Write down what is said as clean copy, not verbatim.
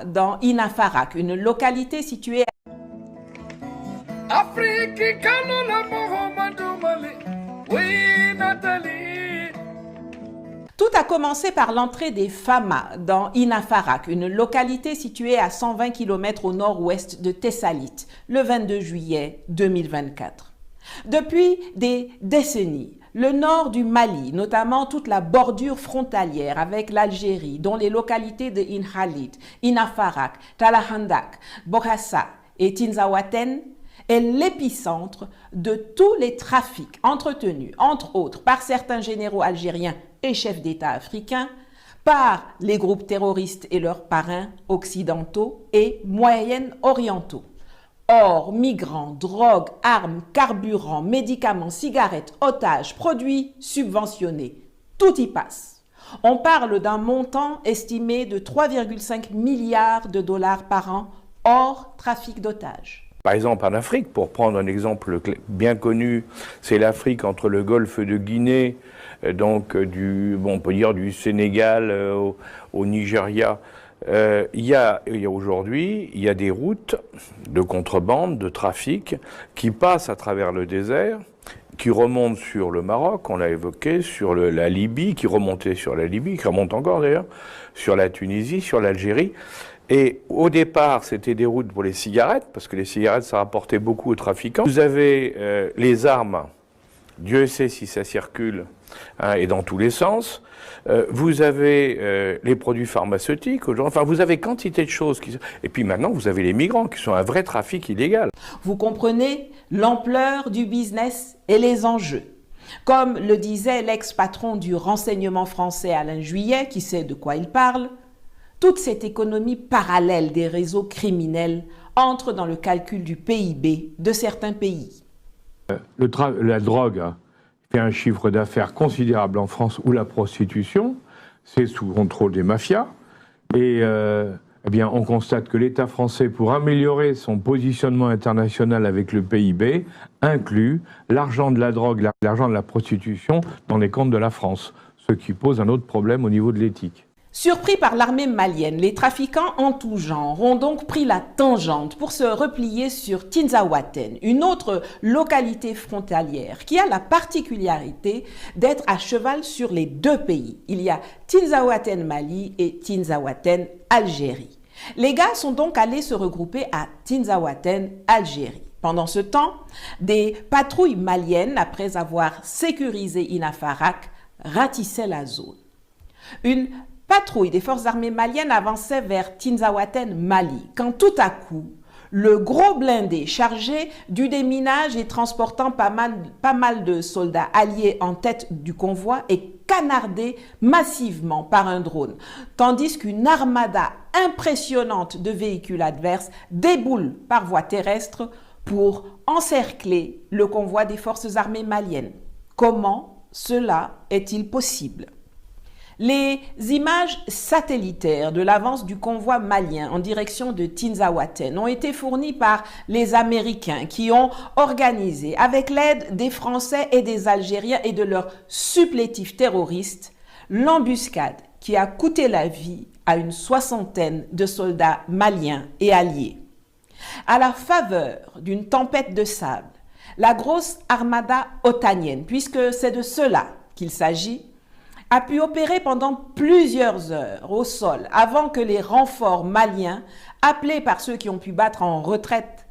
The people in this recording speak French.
dans Inafarak, une localité située Tout a commencé par l'entrée des Fama dans Inafarak, une localité située à 120 km au nord-ouest de Thessalite, le 22 juillet 2024. Depuis des décennies, le nord du Mali, notamment toute la bordure frontalière avec l'Algérie, dont les localités de Inhalit, Inafarak, Talahandak, Bokassa et Tinzaouaten, est l'épicentre de tous les trafics entretenus, entre autres, par certains généraux algériens et chefs d'État africains, par les groupes terroristes et leurs parrains occidentaux et moyen-orientaux. Or, migrants, drogues, armes, carburants, médicaments, cigarettes, otages, produits subventionnés, tout y passe. On parle d'un montant estimé de 3,5 milliards de dollars par an, hors trafic d'otages. Par exemple, en Afrique, pour prendre un exemple bien connu, c'est l'Afrique entre le golfe de Guinée, donc on peut dire du Sénégal au Nigeria. Aujourd'hui, il y a des routes de contrebande, de trafic, qui passent à travers le désert, qui remontent sur le Maroc, on l'a évoqué, sur la Libye, qui remontaient sur la Libye, qui remontent encore d'ailleurs, sur la Tunisie, sur l'Algérie. Et au départ, c'était des routes pour les cigarettes, parce que les cigarettes, ça rapportait beaucoup aux trafiquants. Vous avez les armes, Dieu sait si ça circule, hein, et dans tous les sens. Vous avez les produits pharmaceutiques, enfin vous avez quantité de choses. Et puis maintenant, vous avez les migrants qui sont un vrai trafic illégal. Vous comprenez l'ampleur du business et les enjeux. Comme le disait l'ex-patron du renseignement français Alain Juillet, qui sait de quoi il parle, toute cette économie parallèle des réseaux criminels entre dans le calcul du PIB de certains pays. La drogue fait un chiffre d'affaires considérable en France, où la prostitution, c'est sous contrôle des mafias. Et eh bien, on constate que l'État français, pour améliorer son positionnement international avec le PIB, inclut l'argent de la drogue, l'argent de la prostitution dans les comptes de la France, ce qui pose un autre problème au niveau de l'éthique. Surpris par l'armée malienne, les trafiquants en tout genre ont donc pris la tangente pour se replier sur Tinzaouaten, une autre localité frontalière qui a la particularité d'être à cheval sur les deux pays. Il y a Tinzaouaten Mali et Tinzaouaten Algérie. Les gars sont donc allés se regrouper à Tinzaouaten Algérie. Pendant ce temps, des patrouilles maliennes, après avoir sécurisé Inafarak, ratissaient la zone. Une patrouille des forces armées maliennes avançait vers Tinzaouaten, Mali, quand tout à coup, le gros blindé chargé du déminage et transportant pas mal de soldats alliés en tête du convoi est canardé massivement par un drone, tandis qu'une armada impressionnante de véhicules adverses déboule par voie terrestre pour encercler le convoi des forces armées maliennes. Comment cela est-il possible ? Les images satellitaires de l'avance du convoi malien en direction de Tinzaouaten ont été fournies par les Américains qui ont organisé, avec l'aide des Français et des Algériens et de leurs supplétifs terroristes, l'embuscade qui a coûté la vie à une soixantaine de soldats maliens et alliés. À la faveur d'une tempête de sable, la grosse armada otanienne, puisque c'est de cela qu'il s'agit, a pu opérer pendant plusieurs heures au sol avant que les renforts maliens, appelés par ceux qui ont pu battre en retraite